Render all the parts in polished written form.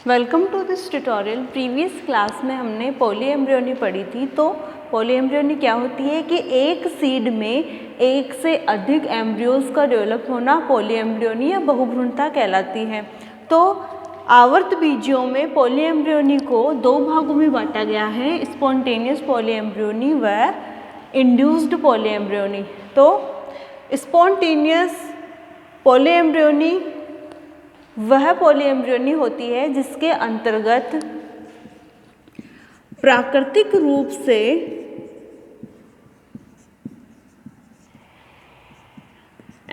Welcome to this tutorial. Previous class में हमने polyembryony पढ़ी थी। तो पॉलीएम्ब्रियोनी क्या होती है कि एक सीड में एक से अधिक एम्ब्रियोज का डेवलप होना पॉलीएम्ब्रियोनी या बहुभ्रूणता कहलाती है। तो आवर्त बीजियों में पॉलीएम्ब्रियोनी को दो भागों में बांटा गया है, स्पॉन्टेनियस पॉलीएम्ब्रियोनी व इंड्यूस्ड पॉलीएम्ब्रियोनी। तो स्पॉन्टेनियस पॉलीएम्ब्रियोनी वह पॉलीएम्ब्रियोनी होती है जिसके अंतर्गत प्राकृतिक रूप से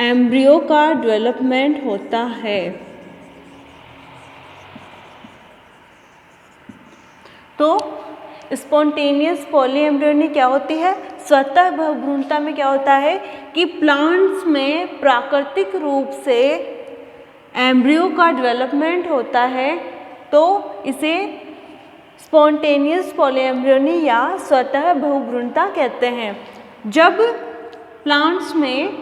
एम्ब्रियो का डेवलपमेंट होता है। तो स्पॉन्टेनियस पॉलीएम्ब्रियोनी क्या होती है? स्वतः बहुभ्रूणता में क्या होता है कि प्लांट्स में प्राकृतिक रूप से एम्ब्रियो का डेवलपमेंट होता है, तो इसे स्पॉन्टेनियस पॉलीएम्ब्रियोनी या स्वतः बहुभ्रूणता कहते हैं। जब प्लांट्स में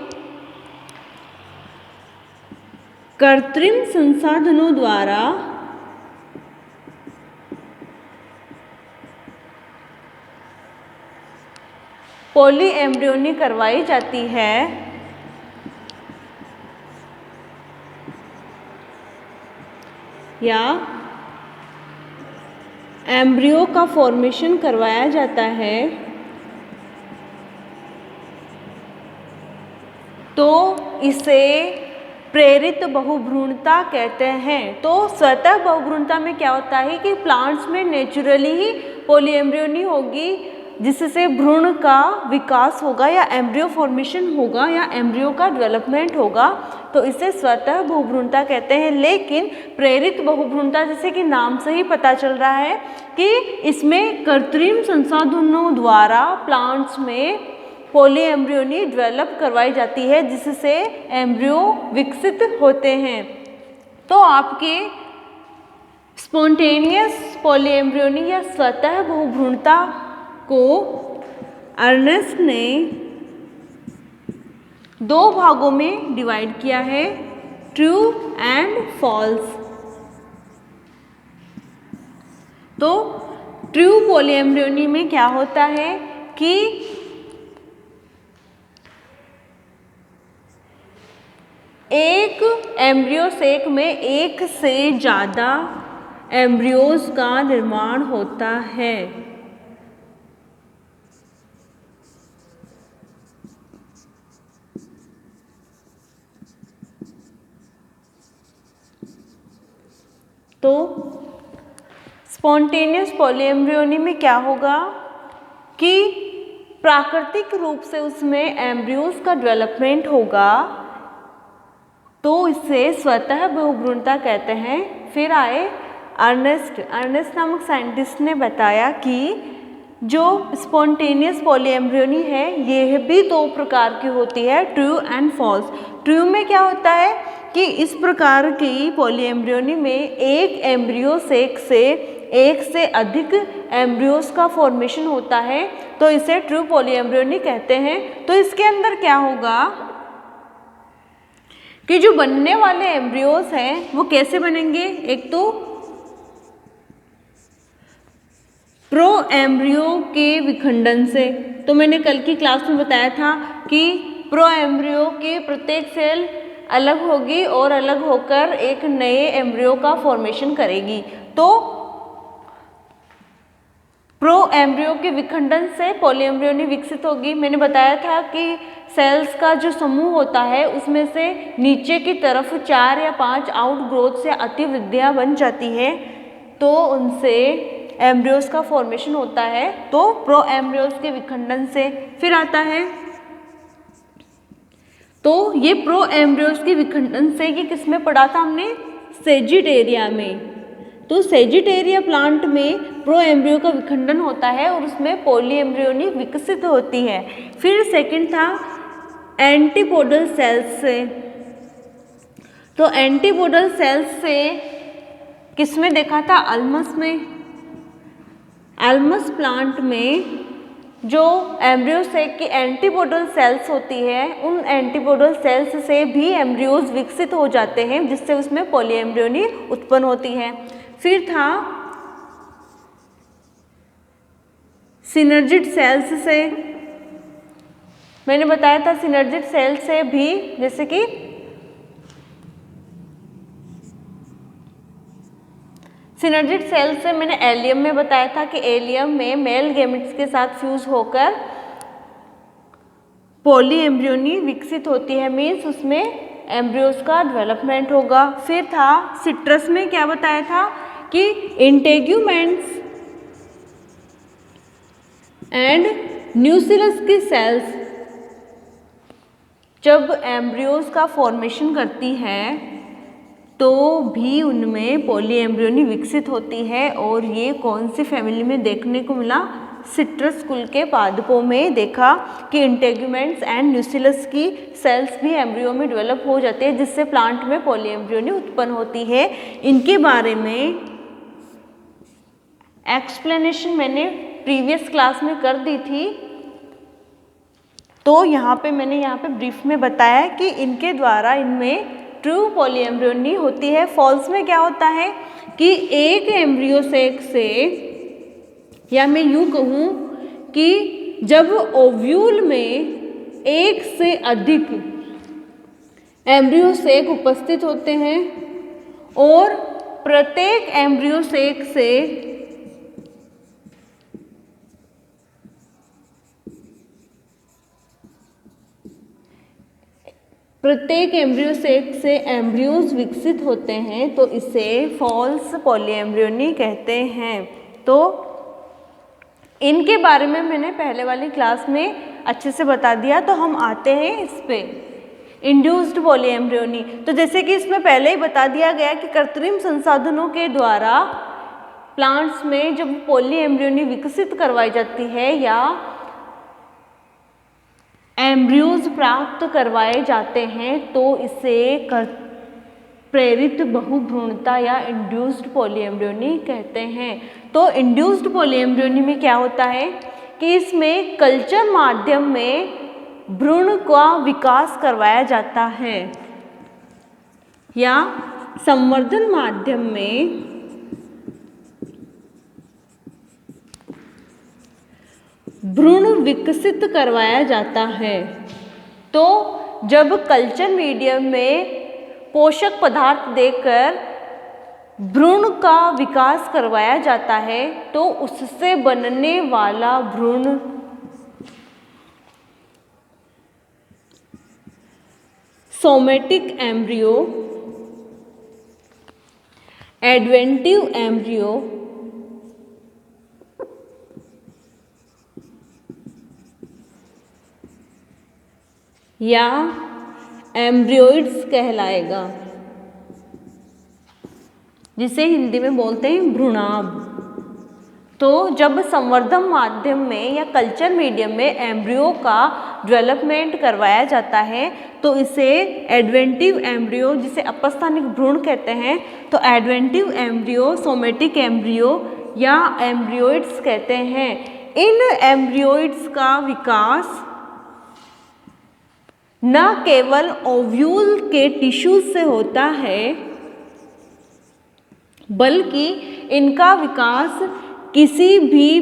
कृत्रिम संसाधनों द्वारा पॉलीएम्ब्रियोनी करवाई जाती है या एम्ब्रियो का फॉर्मेशन करवाया जाता है, तो इसे प्रेरित बहुभ्रूणता कहते हैं। तो स्वतः बहुभ्रूणता में क्या होता है कि प्लांट्स में नेचुरली ही पॉलीएम्ब्रियोनी होगी जिससे भ्रूण का विकास होगा या एम्ब्रियो फॉर्मेशन होगा या एम्ब्रियो का डेवलपमेंट होगा, तो इसे स्वतः बहुभ्रूणता कहते हैं। लेकिन प्रेरित बहुभ्रूणता, जैसे कि नाम से ही पता चल रहा है कि इसमें कृत्रिम संसाधनों द्वारा प्लांट्स में पॉलीएम्ब्रियोनी डेवलप करवाई जाती है जिससे एम्ब्रियो विकसित होते हैं। तो आपके स्पॉन्टेनियस पॉलीएम्ब्रियोनी या स्वतः बहुभ्रूणता को अर्नेस्ट ने दो भागों में डिवाइड किया है, ट्रू एंड फॉल्स। तो ट्रू पॉलीएम्ब्रियोनी में क्या होता है कि एक एम्ब्रियो सेक में एक से ज़्यादा एम्ब्रियोज का निर्माण होता है। तो स्पॉन्टेनियस पॉलीएम्ब्रियोनी में क्या होगा कि प्राकृतिक रूप से उसमें एम्ब्रियोज का डेवलपमेंट होगा, तो इसे स्वतः बहुभ्रूणता कहते हैं। फिर आए अर्नेस्ट नामक साइंटिस्ट ने बताया कि जो स्पॉन्टेनियस पॉलीएम्ब्रियोनी है यह भी दो प्रकार की होती है, ट्रू एंड फॉल्स। ट्रू में क्या होता है कि इस प्रकार की पॉलीएम्ब्रियोनी में एक एम्ब्रियो सेक से एक से अधिक एम्ब्रियोज का फॉर्मेशन होता है, तो इसे ट्रू पॉलीएम्ब्रियोनी कहते हैं। तो इसके अंदर क्या होगा कि जो बनने वाले एम्ब्रियोज हैं वो कैसे बनेंगे? एक तो प्रो एम्ब्रियो के विखंडन से। तो मैंने कल की क्लास में बताया था कि प्रो एम्ब्रियो के प्रत्येक सेल अलग होगी और अलग होकर एक नए एम्ब्रियो का फॉर्मेशन करेगी। तो प्रो एम्ब्रियो के विखंडन से पॉलीएम्ब्रियोनी विकसित होगी। मैंने बताया था कि सेल्स का जो समूह होता है उसमें से नीचे की तरफ 4 या 5 आउटग्रोथ से अतिवृद्धियां बन जाती है, तो उनसे एम्ब्रियोज का फॉर्मेशन होता है। तो प्रो एम्ब्रियोज के विखंडन से फिर आता है, तो ये प्रो एम्ब्रियोज के विखंडन से ये किस में पढ़ा था हमने? सेजिटेरिया में। तो सेजिटेरिया प्लांट में प्रो एम्ब्रियो का विखंडन होता है और उसमें पॉलीएम्ब्रियोनी विकसित होती है। फिर सेकंड था एंटीपोडल सेल्स से। तो एंटीपोडल सेल्स से किस में देखा था? अल्मस में। अल्मस प्लांट में जो एम्ब्रियो सेक की एंटीपोडल सेल्स होती है, उन एंटीपोडल सेल्स से भी एम्ब्रियोज विकसित हो जाते हैं जिससे उसमें पॉलीएम्ब्रियोनी उत्पन्न होती है। फिर था सिनर्जिड सेल्स से, मैंने बताया था सिनर्जिड सेल से भी, जैसे कि सिनर्जिड सेल से मैंने एलियम में बताया था कि एलियम में मेल गैमेट्स के साथ फ्यूज होकर पॉली एम्ब्रियोनी विकसित होती है, मीन्स उसमें एम्ब्रियोज का डेवलपमेंट होगा। फिर था सिट्रस में क्या बताया था कि इंटेग्यूमेंट्स एंड न्यूसिलस की सेल्स जब एम्ब्रियोज का फॉर्मेशन करती है तो भी उनमें पॉली एम्ब्रियोनी विकसित होती है। और ये कौन सी फैमिली में देखने को मिला? सिट्रस कुल के पादपों में देखा कि इंटेग्यूमेंट्स एंड न्यूसिलस की सेल्स भी एम्ब्रियो में डेवलप हो जाते हैं, जिससे प्लांट में पॉली एम्ब्रियोनी उत्पन्न होती है। इनके बारे में एक्सप्लेनेशन मैंने प्रीवियस क्लास में कर दी थी, तो यहाँ पे मैंने यहाँ पे ब्रीफ में बताया कि इनके द्वारा इनमें ट्रू पॉली एम्ब्रियोनी होती है। फॉल्स में क्या होता है कि एक एम्ब्रियो सेक से, या मैं यूँ कहूँ कि जब ओव्यूल में एक से अधिक एम्ब्रियो सेक उपस्थित होते हैं और प्रत्येक एम्ब्रियो सेक से एम्ब्रियो सेक से एम्ब्रियोज विकसित होते हैं, तो इसे फॉल्स पॉली एम्ब्रियोनी कहते हैं। तो इनके बारे में मैंने पहले वाली क्लास में अच्छे से बता दिया। तो हम आते हैं इस पे इंड्यूस्ड पॉली एम्ब्रियोनी। तो जैसे कि इसमें पहले ही बता दिया गया कि कृत्रिम संसाधनों के द्वारा प्लांट्स में जब पॉली एम्ब्रियोनी विकसित करवाई जाती है या एम्ब्रियोज प्राप्त करवाए जाते हैं, तो इसे प्रेरित बहुभ्रूणता या इंड्यूस्ड पॉली एम्ब्रियोनी कहते हैं। तो इंड्यूस्ड पॉली एम्ब्रियोनी में क्या होता है कि इसमें कल्चर माध्यम में भ्रूण का विकास करवाया जाता है या संवर्धन माध्यम में भ्रूण विकसित करवाया जाता है। तो जब कल्चर मीडियम में पोषक पदार्थ देकर भ्रूण का विकास करवाया जाता है, तो उससे बनने वाला भ्रूण सोमेटिक एम्ब्रियो, एडवेंटिव एम्ब्रियो या एम्ब्रियोइड्स कहलाएगा, जिसे हिंदी में बोलते हैं भ्रूणाभ। तो जब संवर्धन माध्यम में या कल्चर मीडियम में एम्ब्रियो का डेवलपमेंट करवाया जाता है, तो इसे एडवेंटिव एम्ब्रियो, जिसे अपस्थानिक भ्रूण कहते हैं, तो एडवेंटिव एम्ब्रियो, सोमेटिक एम्ब्रियो या एम्ब्रियोइड्स कहते हैं। इन एम्ब्रियोइड्स का विकास न केवल ओव्यूल के टिश्यूज से होता है, बल्कि इनका विकास किसी भी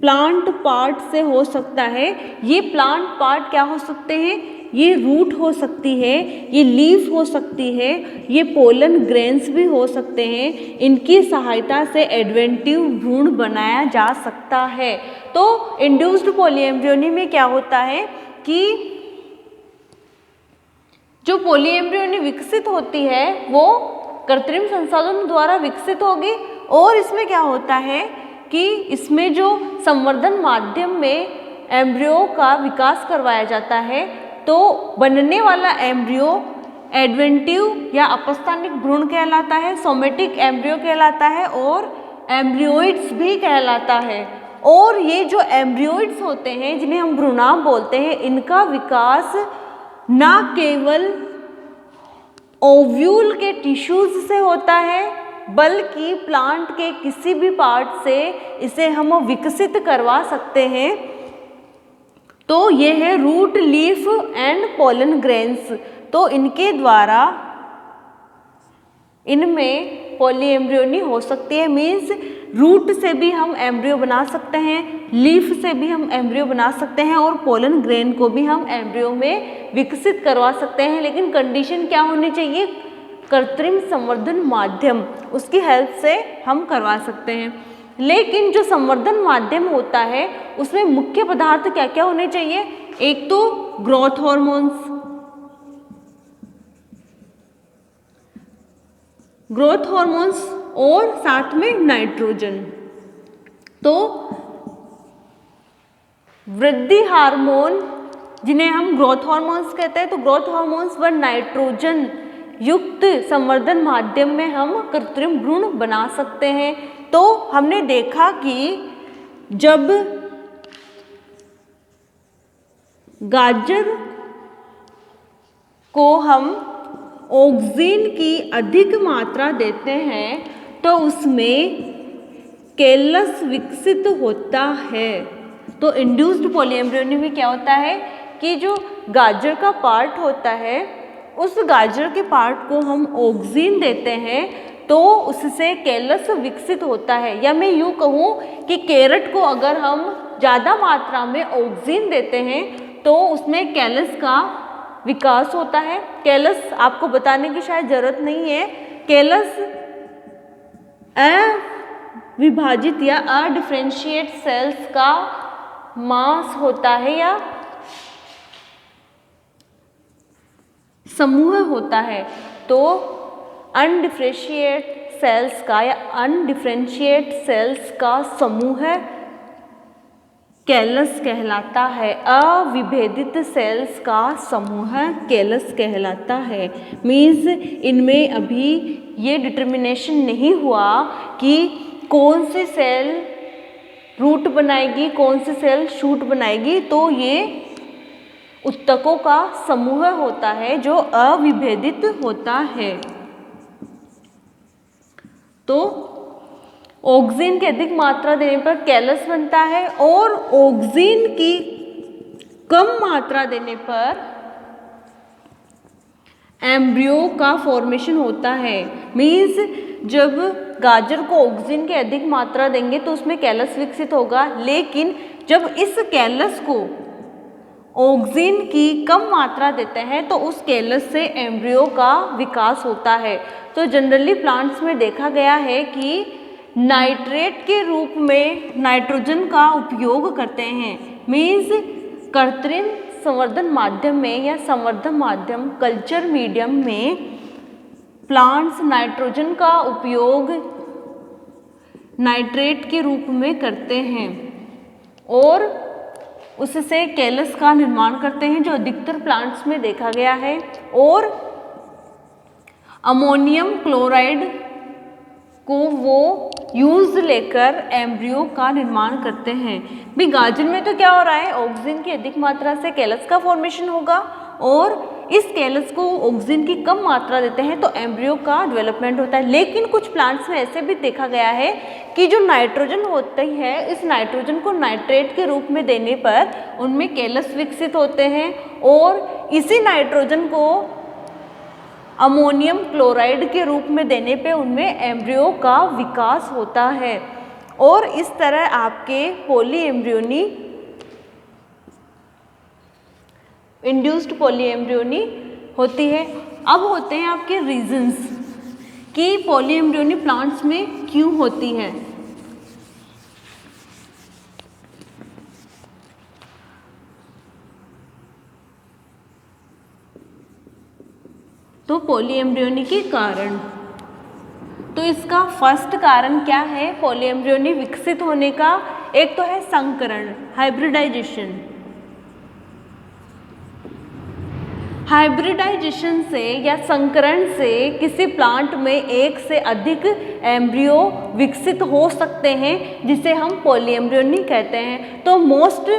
प्लांट पार्ट से हो सकता है। ये प्लांट पार्ट क्या हो सकते हैं? ये रूट हो सकती है, ये लीफ हो सकती है, ये पोलन ग्रेन्स भी हो सकते हैं। इनकी सहायता से एडवेंटिव भ्रूण बनाया जा सकता है। तो इंड्यूस्ड पॉली एम्ब्रियोनी में क्या होता है कि जो पॉली एम्ब्रियोनी विकसित होती है वो कृत्रिम संसाधनों द्वारा विकसित होगी, और इसमें क्या होता है कि इसमें जो संवर्धन माध्यम में एम्ब्रियो का विकास करवाया जाता है, तो बनने वाला एम्ब्रियो एडवेंटिव या अपस्थानिक भ्रूण कहलाता है, सोमेटिक एम्ब्रियो कहलाता है और एम्ब्रियोइड्स भी कहलाता है। और ये जो एम्ब्रियोइड्स होते हैं, जिन्हें हम भ्रूणाभ बोलते हैं, इनका विकास न केवल ओव्यूल के टिश्यूज से होता है, बल्कि प्लांट के किसी भी पार्ट से इसे हम विकसित करवा सकते हैं। तो ये है root, leaf and pollen grains. तो इनके द्वारा इनमें पॉलीएम्ब्रियोनी हो सकती है। मीन्स रूट से भी हम एम्ब्रियो बना सकते हैं, लीफ से भी हम एम्ब्रियो बना सकते हैं और पोलन ग्रेन को भी हम एम्ब्रियो में विकसित करवा सकते हैं। लेकिन कंडीशन क्या होनी चाहिए? कृत्रिम संवर्धन माध्यम, उसकी हेल्प से हम करवा सकते हैं। लेकिन जो संवर्धन माध्यम होता है उसमें मुख्य पदार्थ क्या क्या होने चाहिए? एक तो ग्रोथ हार्मोन्स और साथ में नाइट्रोजन। तो वृद्धि हार्मोन जिन्हें हम ग्रोथ हार्मोन्स कहते हैं, तो ग्रोथ हार्मोन्स व नाइट्रोजन युक्त संवर्धन माध्यम में हम कृत्रिम भ्रूण बना सकते हैं। तो हमने देखा कि जब गाजर को हम ऑक्सीजन की अधिक मात्रा देते हैं तो उसमें कैलस विकसित होता है। तो इंड्यूस्ड पॉलीएम्ब्रियोनी में क्या होता है कि जो गाजर का पार्ट होता है, उस गाजर के पार्ट को हम ऑक्सीजन देते हैं तो उससे कैलस विकसित होता है। या मैं यूँ कहूँ कि कैरेट को अगर हम ज़्यादा मात्रा में ऑक्सीजन देते हैं तो उसमें कैलस का विकास होता है। कैलस आपको बताने की शायद ज़रूरत नहीं है। कैलस अविभाजित या अडिफरेंशिएट सेल्स का मास होता है या समूह होता है। तो अनडिफरेंशिएट सेल्स का या अनडिफरेंशिएट सेल्स का समूह कैलस कहलाता है। अविभेदित सेल्स का समूह कैलस कहलाता है। मीन्स इनमें अभी ये डिटर्मिनेशन नहीं हुआ कि कौन सी सेल रूट बनाएगी, कौन सी सेल शूट बनाएगी। तो ये उत्तकों का समूह होता है जो अविभेदित होता है। तो ऑक्सीजन की अधिक मात्रा देने पर कैलस बनता है और ऑक्सीजन की कम मात्रा देने पर एम्ब्रियो का फॉर्मेशन होता है। मीन्स जब गाजर को ऑक्सीजन की अधिक मात्रा देंगे तो उसमें कैलस विकसित होगा, लेकिन जब इस कैलस को ऑक्सीजन की कम मात्रा देते हैं तो उस कैलस से एम्ब्रियो का विकास होता है। तो जनरली प्लांट्स में देखा गया है कि नाइट्रेट के रूप में नाइट्रोजन का उपयोग करते हैं। मीन्स कृत्रिम संवर्धन माध्यम में या संवर्धन माध्यम कल्चर मीडियम में प्लांट्स नाइट्रोजन का उपयोग नाइट्रेट के रूप में करते हैं और उससे कैलस का निर्माण करते हैं, जो अधिकतर प्लांट्स में देखा गया है। और अमोनियम क्लोराइड को वो यूज लेकर एम्ब्रियो का निर्माण करते हैं। भी गाजर में तो क्या हो रहा है, ऑक्सीजन की अधिक मात्रा से कैलस का फॉर्मेशन होगा और इस कैलस को ऑक्सीजन की कम मात्रा देते हैं तो एम्ब्रियो का डेवलपमेंट होता है। लेकिन कुछ प्लांट्स में ऐसे भी देखा गया है कि जो नाइट्रोजन होती है, इस नाइट्रोजन को नाइट्रेट के रूप में देने पर उनमें कैलस विकसित होते हैं और इसी नाइट्रोजन को अमोनियम क्लोराइड के रूप में देने पे उनमें एम्ब्रियो का विकास होता है। और इस तरह आपके पॉलीएम्ब्रियोनी इंड्यूस्ड पॉलीएम्ब्रियोनी होती है। अब होते हैं आपके रीजंस कि पॉलीएम्ब्रियोनी प्लांट्स में क्यों होती है। तो पॉलीएम्ब्रियोनी के कारण, तो इसका फर्स्ट कारण क्या है पॉलीएम्ब्रियोनी विकसित होने का? एक तो है संकरण, हाइब्रिडाइजेशन। हाइब्रिडाइजेशन से या संकरण से किसी प्लांट में एक से अधिक एम्ब्रियो विकसित हो सकते हैं जिसे हम पॉलीएम्ब्रियोनी कहते हैं। तो मोस्ट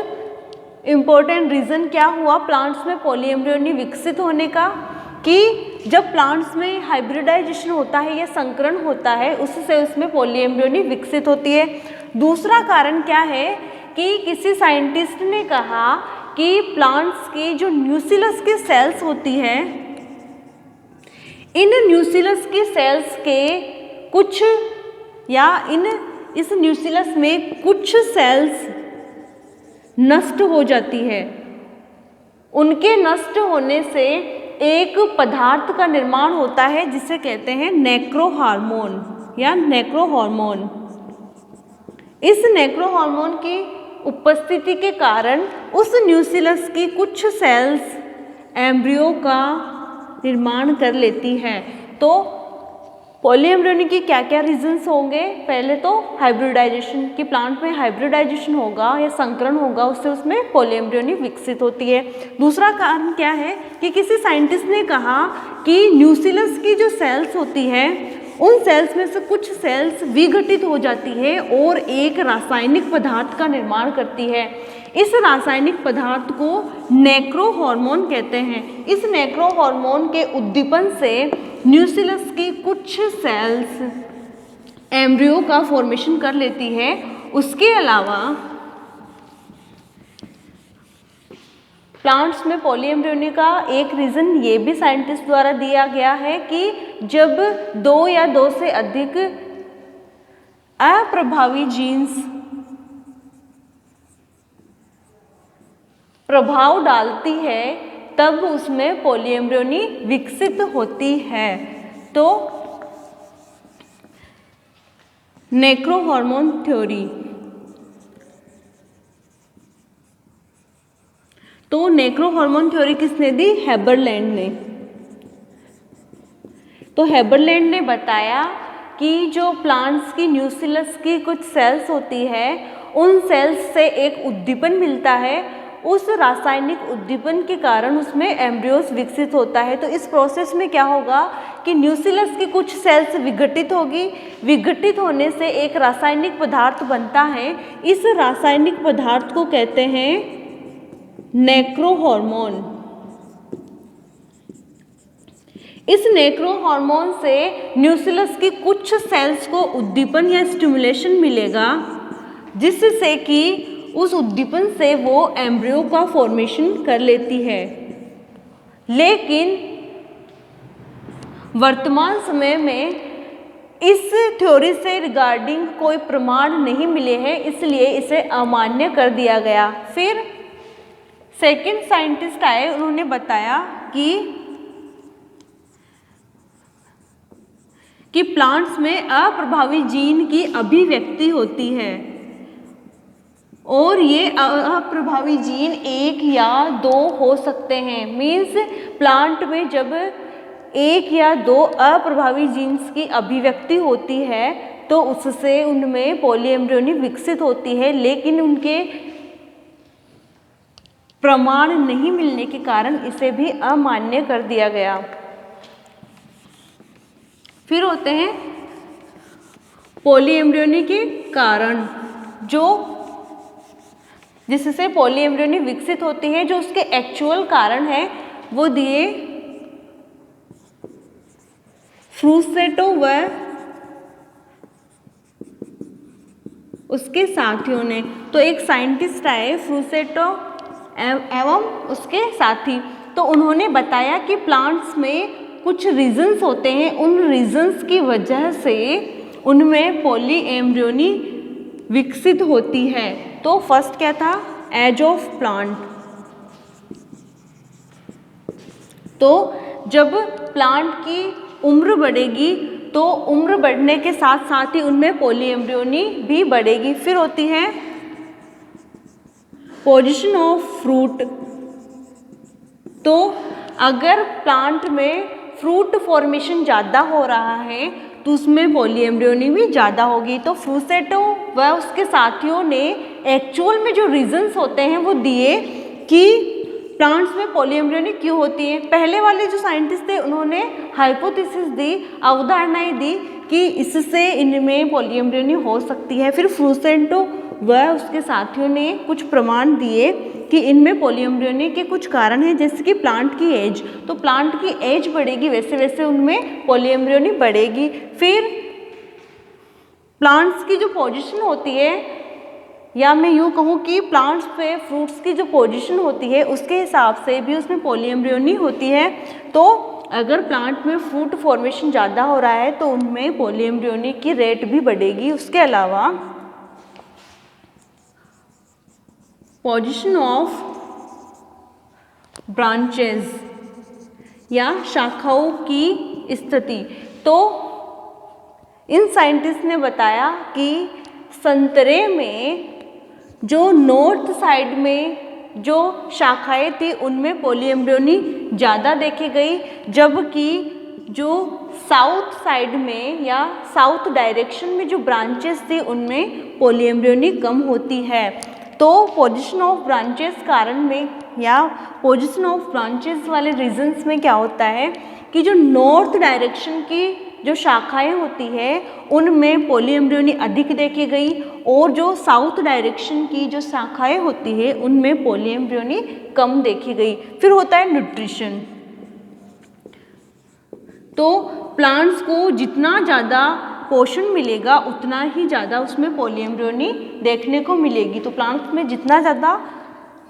इम्पोर्टेंट रीज़न क्या हुआ प्लांट्स में पॉलीएम्ब्रियोनी विकसित होने का, कि जब प्लांट्स में हाइब्रिडाइजेशन होता है या संकरण होता है उससे उसमें पॉलीएम्ब्रियोनी विकसित होती है। दूसरा कारण क्या है कि किसी साइंटिस्ट ने कहा कि प्लांट्स की जो न्यूक्लियस की सेल्स होती है, इन न्यूसिलस की सेल्स के कुछ या इस न्यूसिलस में कुछ सेल्स नष्ट हो जाती है। उनके नष्ट होने से एक पदार्थ का निर्माण होता है जिसे कहते हैं नेक्रोहार्मोन या नेक्रोहार्मोन। इस नेक्रोहार्मोन की उपस्थिति के कारण उस न्यूसिलस की कुछ सेल्स एम्ब्रियो का निर्माण कर लेती है। तो पॉलीएम्ब्रियोनी की क्या क्या रीजंस होंगे? पहले तो हाइब्रिडाइजेशन, कि प्लांट में हाइब्रिडाइजेशन होगा या संकरण होगा, उससे उसमें पॉलीएम्ब्रियोनी विकसित होती है। दूसरा कारण क्या है कि किसी साइंटिस्ट ने कहा कि न्यूसिलस की जो सेल्स होती है उन सेल्स में से कुछ सेल्स विघटित हो जाती है और एक रासायनिक पदार्थ का निर्माण करती है। इस रासायनिक पदार्थ को नेक्रोहार्मोन कहते हैं। इस नेक्रोहार्मोन के उद्दीपन से न्यूसिलस की कुछ सेल्स एम्ब्रियो का फॉर्मेशन कर लेती है। उसके अलावा प्लांट्स में पॉलीएम्ब्रियोनी का एक रीज़न ये भी साइंटिस्ट द्वारा दिया गया है कि जब 2 या 2 से अधिक अप्रभावी जीन्स प्रभाव डालती है तब उसमें पॉलीएम्ब्रियोनी विकसित होती है। तो नेक्रोहार्मोन थ्योरी, तो नेक्रोहार्मोन थ्योरी किसने दी? हेबरलैंड ने। तो हेबरलैंड ने बताया कि जो प्लांट्स की न्यूसिलस की कुछ सेल्स होती है उन सेल्स से एक उद्दीपन मिलता है, उस रासायनिक उद्दीपन के कारण उसमें एम्ब्रियोस विकसित होता है। तो इस प्रोसेस में क्या होगा कि न्यूसिलस की कुछ सेल्स विघटित होगी, विघटित होने से एक रासायनिक पदार्थ बनता है। इस रासायनिक पदार्थ को कहते हैं नेक्रोहार्मोन। इस नेक्रोहार्मोन से न्यूसिलस की कुछ सेल्स को उद्दीपन या स्टिमुलेशन मिलेगा जिससे कि उस उद्दीपन से वो एम्ब्रियो का फॉर्मेशन कर लेती है। लेकिन वर्तमान समय में इस थ्योरी से रिगार्डिंग कोई प्रमाण नहीं मिले हैं, इसलिए इसे अमान्य कर दिया गया। फिर सेकंड साइंटिस्ट आए, उन्होंने बताया कि प्लांट्स में अप्रभावी जीन की अभिव्यक्ति होती है और ये अप्रभावी जीन 1 या 2 हो सकते हैं। मीन्स प्लांट में जब 1 या 2 अप्रभावी जीन्स की अभिव्यक्ति होती है तो उससे उनमें पॉलीएम्ब्रियोनी विकसित होती है, लेकिन उनके प्रमाण नहीं मिलने के कारण इसे भी अमान्य कर दिया गया। फिर होते हैं पॉलीएम्ब्रियोनी के कारण, जिससे पॉलीएम्ब्रियोनी विकसित होती है। जो उसके एक्चुअल कारण है वो दिए फ्रूसेटो व उसके साथियों ने। तो एक साइंटिस्ट आए फ्रूसेटो एवं उसके साथी, तो उन्होंने बताया कि प्लांट्स में कुछ रीजन्स होते हैं, उन रीजन्स की वजह से उनमें पॉलीएम्ब्रियोनी विकसित होती है। तो फर्स्ट क्या था? Age of plant. तो जब प्लांट की उम्र बढ़ेगी तो उम्र बढ़ने के साथ साथ ही उनमें पॉलीएम्ब्रियोनी भी बढ़ेगी। फिर होती है पोजीशन ऑफ फ्रूट। तो अगर प्लांट में फ्रूट फॉर्मेशन ज़्यादा हो रहा है तो उसमें पॉलीएम्ब्रियोनी भी ज़्यादा होगी। तो फ्रूसेटो व उसके साथियों ने एक्चुअल में जो रीजंस होते हैं वो दिए कि प्लांट्स में पॉलीएम्ब्रियोनी क्यों होती है। पहले वाले जो साइंटिस्ट थे उन्होंने हाइपोथेसिस दी, अवधारणाएं दी कि इससे इनमें पॉलीएम्ब्रियोनी हो सकती है। फिर फ्रूसेटो व उसके साथियों ने कुछ प्रमाण दिए कि इनमें पॉलीएम्ब्रियोनी के कुछ कारण हैं, जैसे कि प्लांट की एज। तो प्लांट की एज बढ़ेगी वैसे वैसे उनमें पॉलीएम्ब्रियोनी बढ़ेगी। फिर प्लांट्स की जो पोजीशन होती है, या मैं यूँ कहूँ कि प्लांट्स पे फ्रूट्स की जो पोजीशन होती है उसके हिसाब से भी उसमें पॉलीएम्ब्रियोनी होती है। तो अगर प्लांट में फ्रूट फॉर्मेशन ज़्यादा हो रहा है तो उनमें पॉलीएम्ब्रियोनी की रेट भी बढ़ेगी। उसके अलावा पोजीशन ऑफ ब्रांचेस या शाखाओं की स्थिति, तो इन साइंटिस्ट ने बताया कि संतरे में जो नॉर्थ साइड में जो शाखाएं थी उनमें पॉलीएम्ब्रियोनी ज़्यादा देखी गई, जबकि जो साउथ साइड में या साउथ डायरेक्शन में जो ब्रांचेस थी उनमें पॉलीएम्ब्रियोनी कम होती है। तो पोजीशन ऑफ ब्रांचेस कारण में या पोजीशन ऑफ ब्रांचेस वाले रीजन्स में क्या होता है कि जो नॉर्थ डायरेक्शन की जो शाखाएं होती है उनमें पॉलीएम्ब्रियोनी अधिक देखी गई और जो साउथ डायरेक्शन की जो शाखाएं होती है उनमें पॉलीएम्ब्रियोनी कम देखी गई। फिर होता है न्यूट्रिशन। तो प्लांट्स को जितना ज़्यादा पोषण मिलेगा उतना ही ज़्यादा उसमें पॉलीएम्ब्रियोनी देखने को मिलेगी। तो प्लांट्स में जितना ज़्यादा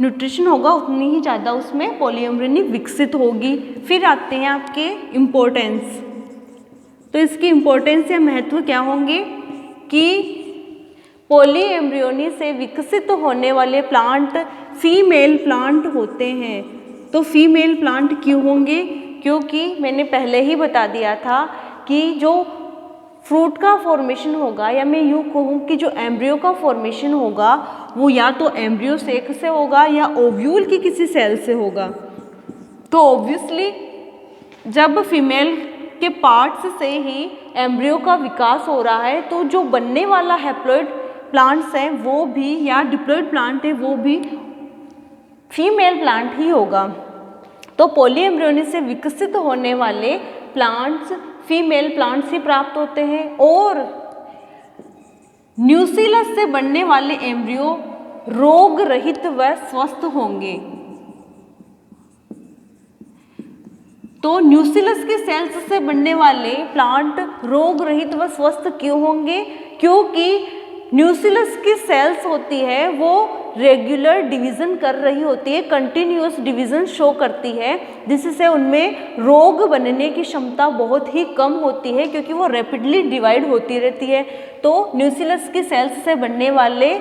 न्यूट्रिशन होगा उतनी ही ज़्यादा उसमें पॉलीएम्ब्रियोनी विकसित होगी। फिर आते हैं आपके इम्पोर्टेंस। तो इसकी इम्पोर्टेंस या महत्व क्या होंगे कि पॉलीएम्ब्रियोनी से विकसित होने वाले प्लांट फीमेल प्लांट होते हैं। तो फीमेल प्लांट क्यों होंगे? क्योंकि मैंने पहले ही बता दिया था कि जो फ्रूट का फॉर्मेशन होगा या मैं यूँ कहूँ कि जो एम्ब्रियो का फॉर्मेशन होगा वो या तो एम्ब्रियो सेक से होगा या ओव्यूल की किसी सेल से होगा। तो ऑब्वियसली जब फीमेल के पार्ट्स से ही एम्ब्रियो का विकास हो रहा है तो जो बनने वाला हैप्लॉइड प्लांट्स हैं वो भी या डिप्लॉइड प्लांट है वो भी फीमेल प्लांट ही होगा। तो पॉलीएम्ब्रियोनी से विकसित होने वाले प्लांट्स फीमेल प्लांट्स ही प्राप्त होते हैं और न्यूसीलस से बनने वाले एम्ब्रियो रोग रहित व स्वस्थ होंगे। तो न्यूसीलस के सेल्स से बनने वाले प्लांट रोग रहित व स्वस्थ क्यों होंगे? क्योंकि न्यूसीलस की सेल्स होती है वो रेगुलर डिवीज़न कर रही होती है, कंटिन्यूअस डिवीज़न शो करती है, जिससे उनमें रोग बनने की क्षमता बहुत ही कम होती है क्योंकि वो रैपिडली डिवाइड होती रहती है। तो न्यूसीलस की सेल्स से बनने वाले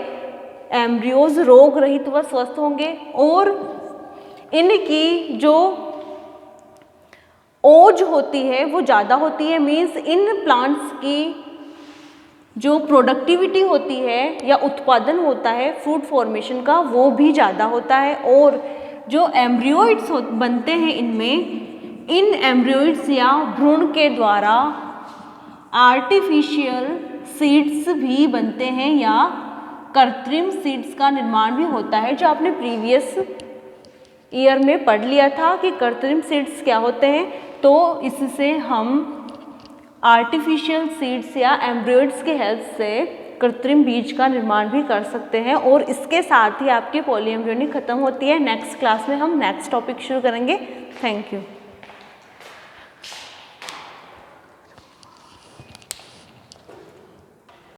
एम्ब्रियोज रोग रहित व स्वस्थ होंगे और इनकी जो ओज होती है वो ज़्यादा होती है। मीन्स इन प्लांट्स की जो प्रोडक्टिविटी होती है या उत्पादन होता है फ्रूट फॉर्मेशन का वो भी ज़्यादा होता है। और जो एम्ब्रियोइड्स बनते हैं इनमें इन एम्ब्रियोइड्स या भ्रूण के द्वारा आर्टिफिशियल सीड्स भी बनते हैं या कृत्रिम सीड्स का निर्माण भी होता है, जो आपने प्रीवियस ईयर में पढ़ लिया था कि कृत्रिम सीड्स क्या होते हैं। तो इससे हम आर्टिफिशियल सीड्स या एम्ब्रियोइड्स की हेल्प से कृत्रिम बीज का निर्माण भी कर सकते हैं और इसके साथ ही आपकी पॉलीएम्ब्रियोनी खत्म होती है। नेक्स्ट क्लास में हम नेक्स्ट टॉपिक शुरू करेंगे। Thank you.